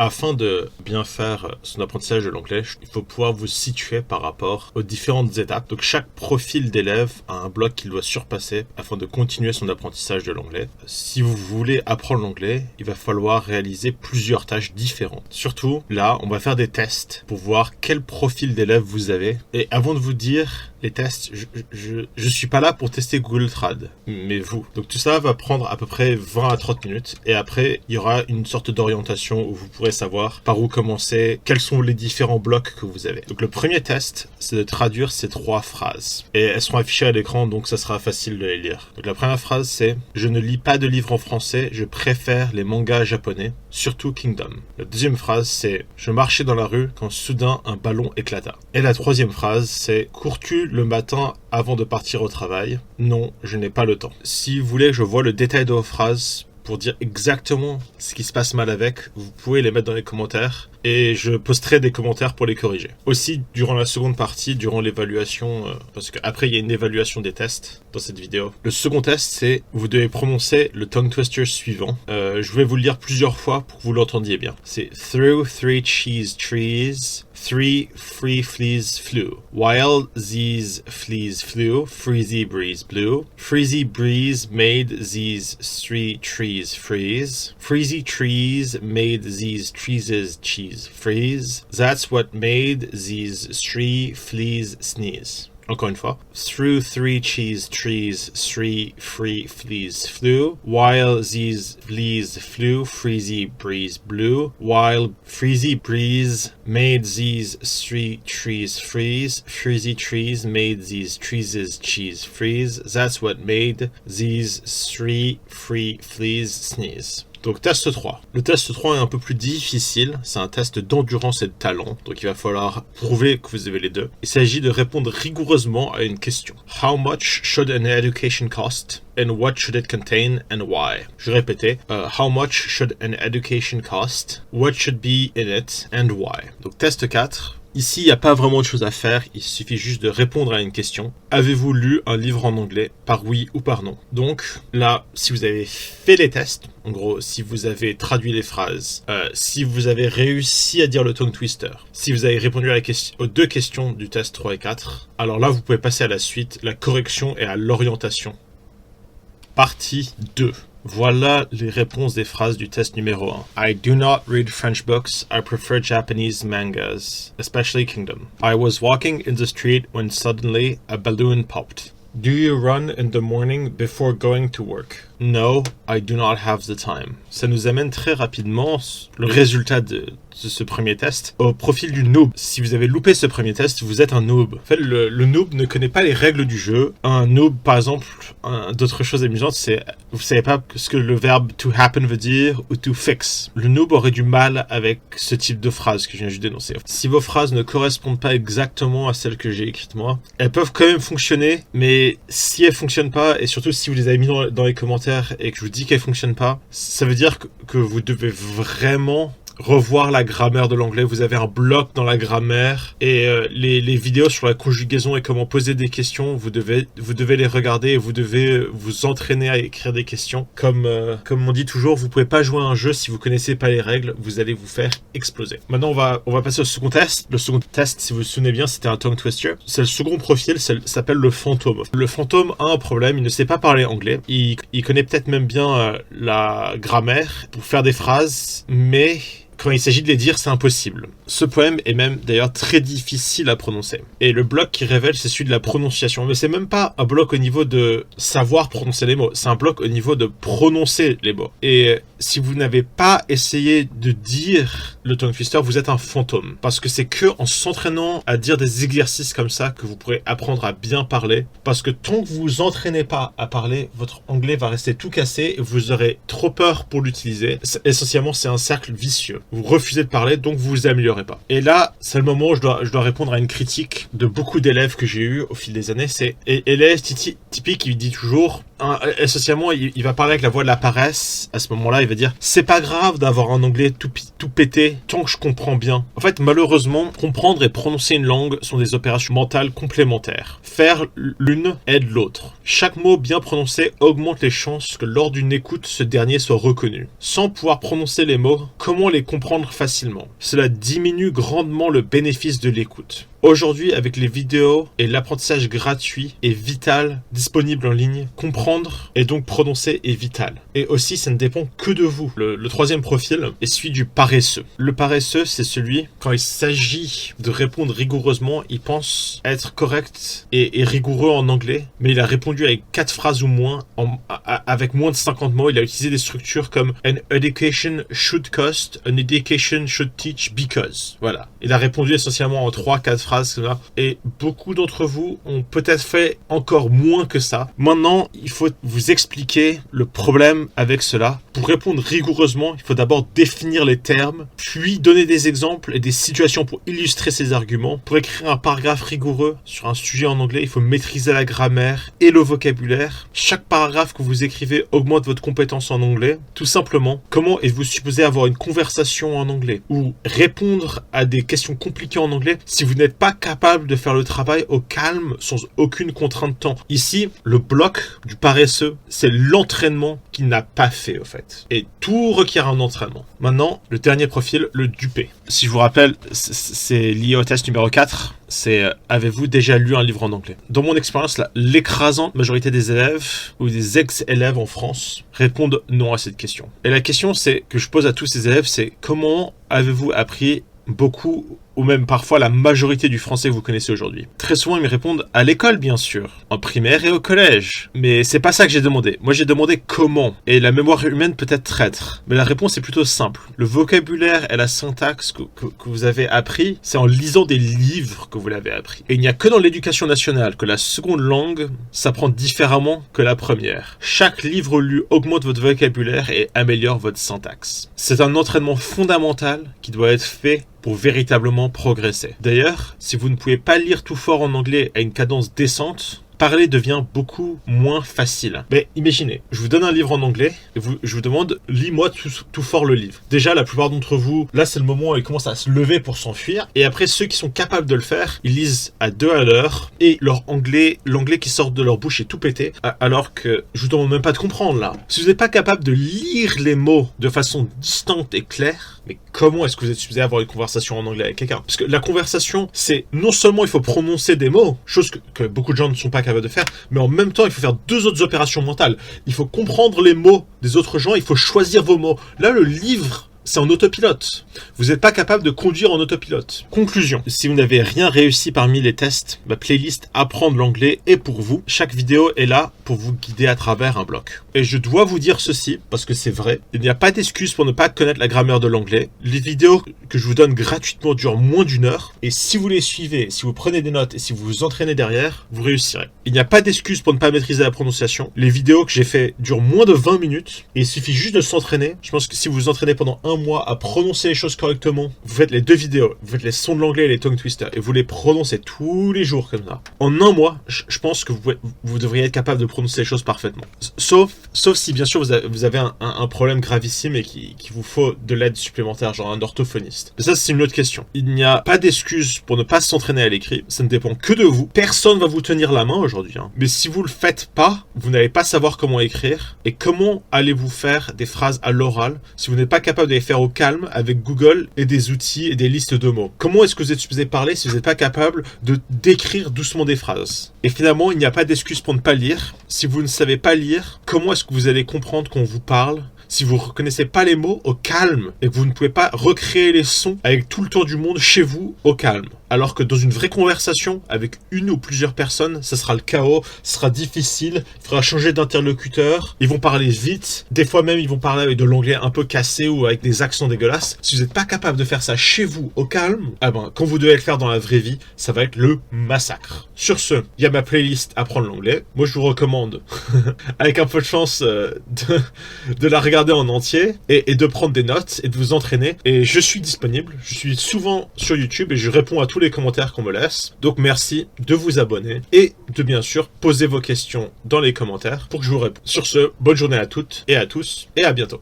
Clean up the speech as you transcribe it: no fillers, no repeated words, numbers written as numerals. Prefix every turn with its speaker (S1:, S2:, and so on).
S1: Afin de bien faire son apprentissage de l'anglais, il faut pouvoir vous situer par rapport aux différentes étapes. Donc chaque profil d'élève a un bloc qu'il doit surpasser afin de continuer son apprentissage de l'anglais. Si vous voulez apprendre l'anglais, il va falloir réaliser plusieurs tâches différentes. Surtout, là, on va faire des tests pour voir quel profil d'élève vous avez. Et avant de vous dire les tests, je suis pas là pour tester Google Trad, mais vous. Donc tout ça va prendre à peu près 20 à 30 minutes. Et après, il y aura une sorte d'orientation où vous pourrez savoir par où commencer, quels sont les différents blocs que vous avez. Donc le premier test, c'est de traduire ces 3 phrases. Et elles seront affichées à l'écran, donc ça sera facile de les lire. Donc la première phrase, c'est « Je ne lis pas de livres en français, je préfère les mangas japonais, surtout Kingdom ». La deuxième phrase, c'est « Je marchais dans la rue quand soudain un ballon éclata ». Et la troisième phrase, c'est « Cours-tu le matin avant de partir au travail ? Non, je n'ai pas le temps ». Si vous voulez que je vois le détail de vos phrases, pour dire exactement ce qui se passe mal avec, vous pouvez les mettre dans les commentaires et je posterai des commentaires pour les corriger. Aussi, durant la seconde partie, durant l'évaluation, parce qu'après il y a une évaluation des tests dans cette vidéo. Le second test, c'est vous devez prononcer le tongue twister suivant. Je vais vous le lire plusieurs fois pour que vous l'entendiez bien. C'est « Through 3 cheese trees, 3 free fleas flew. While these fleas flew, freezy breeze blew. Freezy breeze made these 3 trees freeze. Freezy trees made these trees cheese freeze. That's what made these 3 fleas sneeze. » Encore une fois. Through 3 cheese trees, 3 free fleas flew. While these fleas flew, freezy breeze blew. While freezy breeze made these 3 trees freeze. Freezy trees made these trees cheese freeze. That's what made these 3 free fleas sneeze. Donc test 3. Le test 3 est un peu plus difficile, c'est un test d'endurance et de talent, donc il va falloir prouver que vous avez les deux. Il s'agit de répondre rigoureusement à une question. How much should an education cost? And what should it contain and why? Je vais répéter. How much should an education cost? What should be in it and why? Donc test 4. Ici, il n'y a pas vraiment de choses à faire, il suffit juste de répondre à une question. Avez-vous lu un livre en anglais, par oui ou par non? Donc là, si vous avez fait les tests, en gros, si vous avez traduit les phrases, si vous avez réussi à dire le tongue twister, si vous avez répondu aux 2 questions du test 3 et 4, alors là, vous pouvez passer à la suite, la correction et à l'orientation. Partie 2. Voilà les réponses des phrases du test numéro 1. I do not read French books. I prefer Japanese mangas, especially Kingdom. I was walking in the street when suddenly a balloon popped. Do you run in the morning before going to work? No, I do not have the time. Ça nous amène très rapidement le résultat de ce premier test au profil du noob. Si vous avez loupé ce premier test, vous êtes un noob. En fait, le noob ne connaît pas les règles du jeu. Un noob, par exemple, d'autres choses amusantes, c'est vous savez pas ce que le verbe to happen veut dire ou to fix. Le noob aurait du mal avec ce type de phrase que je viens juste d'énoncer. Si vos phrases ne correspondent pas exactement à celles que j'ai écrites moi, elles peuvent quand même fonctionner, mais si elles fonctionnent pas, et surtout si vous les avez mis dans les commentaires et que je vous dis qu'elles fonctionnent pas, ça veut dire que vous devez vraiment revoir la grammaire de l'anglais. Vous avez un bloc dans la grammaire et les vidéos sur la conjugaison et comment poser des questions, vous devez les regarder et vous devez vous entraîner à écrire des questions. Comme on dit toujours, vous pouvez pas jouer à un jeu si vous connaissez pas les règles, vous allez vous faire exploser. Maintenant, on va passer au second test. Le second test, si vous vous souvenez bien, c'était un tongue twister. C'est le second profil, ça s'appelle le fantôme. Le fantôme a un problème, il ne sait pas parler anglais. Il connaît peut-être même bien la grammaire pour faire des phrases, mais quand il s'agit de les dire, c'est impossible. Ce poème est même d'ailleurs très difficile à prononcer. Et le bloc qui révèle, c'est celui de la prononciation. Mais c'est même pas un bloc au niveau de savoir prononcer les mots, c'est un bloc au niveau de prononcer les mots. Et si vous n'avez pas essayé de dire le tongue twister, vous êtes un fantôme. Parce que c'est que en s'entraînant à dire des exercices comme ça que vous pourrez apprendre à bien parler. Parce que tant que vous vous entraînez pas à parler, votre anglais va rester tout cassé et vous aurez trop peur pour l'utiliser. Essentiellement, c'est un cercle vicieux. Vous refusez de parler, donc vous vous améliorez pas. Et là, c'est le moment où je dois répondre à une critique de beaucoup d'élèves que j'ai eu au fil des années. C'est élève typique qui dit toujours Essentiellement, il va parler avec la voix de la paresse. À ce moment-là, il va dire « C'est pas grave d'avoir un anglais tout pété tant que je comprends bien. » En fait, malheureusement, comprendre et prononcer une langue sont des opérations mentales complémentaires. Faire l'une aide l'autre. Chaque mot bien prononcé augmente les chances que lors d'une écoute, ce dernier soit reconnu. Sans pouvoir prononcer les mots, comment les comprendre facilement? Cela diminue grandement le bénéfice de l'écoute. Aujourd'hui, avec les vidéos et l'apprentissage gratuit et vital disponible en ligne, comprendre et donc prononcer est vital. Et aussi, ça ne dépend que de vous. Le troisième profil est celui du paresseux. Le paresseux, c'est celui, quand il s'agit de répondre rigoureusement, il pense être correct et rigoureux en anglais, mais il a répondu avec 4 phrases ou moins, avec moins de 50 mots. Il a utilisé des structures comme « An education should cost, an education should teach because ». Voilà. Il a répondu essentiellement en 3-4 phrases. Et beaucoup d'entre vous ont peut-être fait encore moins que ça. Maintenant, il faut vous expliquer le problème avec cela. Pour répondre rigoureusement, il faut d'abord définir les termes, puis donner des exemples et des situations pour illustrer ces arguments. Pour écrire un paragraphe rigoureux sur un sujet en anglais, il faut maîtriser la grammaire et le vocabulaire. Chaque paragraphe que vous écrivez augmente votre compétence en anglais. Tout simplement, comment êtes-vous supposé avoir une conversation en anglais ou répondre à des questions compliquées en anglais si vous n'êtes pas capable de faire le travail au calme sans aucune contrainte de temps. Ici, le bloc du paresseux, c'est l'entraînement qu'il n'a pas fait au fait. Et tout requiert un entraînement. Maintenant, le dernier profil, le dupé. Si je vous rappelle, c'est lié au test numéro 4. C'est avez-vous déjà lu un livre en anglais? Dans mon expérience, l'écrasante majorité des élèves ou des ex-élèves en France répondent non à cette question. Et la question que je pose à tous ces élèves, c'est comment avez-vous appris beaucoup ou même parfois la majorité du français que vous connaissez aujourd'hui? Très souvent, ils me répondent à l'école, bien sûr, en primaire et au collège. Mais c'est pas ça que j'ai demandé. Moi, j'ai demandé comment. Et la mémoire humaine peut être traître. Mais la réponse est plutôt simple. Le vocabulaire et la syntaxe que vous avez appris, c'est en lisant des livres que vous l'avez appris. Et il n'y a que dans l'éducation nationale que la seconde langue s'apprend différemment que la première. Chaque livre lu augmente votre vocabulaire et améliore votre syntaxe. C'est un entraînement fondamental qui doit être fait pour véritablement progresser. D'ailleurs, si vous ne pouvez pas lire tout fort en anglais à une cadence décente, parler devient beaucoup moins facile. Mais imaginez, je vous donne un livre en anglais et je vous demande, lis-moi tout fort le livre. Déjà, la plupart d'entre vous, là c'est le moment où ils commencent à se lever pour s'enfuir. Et après, ceux qui sont capables de le faire, ils lisent à 2 à l'heure et l'anglais qui sort de leur bouche est tout pété. Alors que je vous demande même pas de comprendre là. Si vous n'êtes pas capable de lire les mots de façon distincte et claire, mais comment est-ce que vous êtes supposé avoir une conversation en anglais avec quelqu'un? Parce que la conversation, c'est non seulement il faut prononcer des mots, chose que beaucoup de gens ne sont pas capables de faire, mais en même temps, il faut faire 2 autres opérations mentales. Il faut comprendre les mots des autres gens, il faut choisir vos mots. Là, le livre, c'est en autopilote. Vous n'êtes pas capable de conduire en autopilote. Conclusion. Si vous n'avez rien réussi parmi les tests, ma playlist Apprendre l'anglais est pour vous. Chaque vidéo est là pour vous guider à travers un bloc. Et je dois vous dire ceci, parce que c'est vrai. Il n'y a pas d'excuse pour ne pas connaître la grammaire de l'anglais. Les vidéos que je vous donne gratuitement durent moins d'1 heure. Et si vous les suivez, si vous prenez des notes et si vous vous entraînez derrière, vous réussirez. Il n'y a pas d'excuse pour ne pas maîtriser la prononciation. Les vidéos que j'ai fait durent moins de 20 minutes. Et il suffit juste de s'entraîner. Je pense que si vous vous entraînez pendant 1 mois à prononcer les choses correctement, vous faites les 2 vidéos, vous faites les sons de l'anglais et les tongue twisters, et vous les prononcez tous les jours comme ça. En 1 mois, je pense que vous devriez être capable de prononcer les choses parfaitement. Sauf si bien sûr vous avez un problème gravissime et qu'il vous faut de l'aide supplémentaire, genre un orthophoniste. Mais ça, c'est une autre question. Il n'y a pas d'excuse pour ne pas s'entraîner à l'écrit, ça ne dépend que de vous. Personne va vous tenir la main aujourd'hui, hein. Mais si vous le faites pas, vous n'allez pas savoir comment écrire, et comment allez-vous faire des phrases à l'oral si vous n'êtes pas capable de les faire au calme avec Google et des outils et des listes de mots? Comment est-ce que vous êtes supposé parler si vous n'êtes pas capable d'écrire doucement des phrases? Et finalement, il n'y a pas d'excuse pour ne pas lire. Si vous ne savez pas lire, comment est-ce que vous allez comprendre qu'on vous parle si vous ne reconnaissez pas les mots au calme et que vous ne pouvez pas recréer les sons avec tout le temps du monde chez vous au calme? Alors que dans une vraie conversation avec une ou plusieurs personnes, ça sera le chaos, ce sera difficile, il faudra changer d'interlocuteur, ils vont parler vite, des fois même ils vont parler avec de l'anglais un peu cassé ou avec des accents dégueulasses. Si vous n'êtes pas capable de faire ça chez vous au calme, quand vous devez le faire dans la vraie vie, ça va être le massacre. Sur ce, il y a ma playlist Apprendre l'anglais. Moi je vous recommande, avec un peu de chance, de la regarder regarder en entier et de prendre des notes et de vous entraîner. Et je suis disponible, je suis souvent sur YouTube et je réponds à tous les commentaires qu'on me laisse. Donc merci de vous abonner et de bien sûr poser vos questions dans les commentaires pour que je vous réponde. Sur ce, bonne journée à toutes et à tous et à bientôt.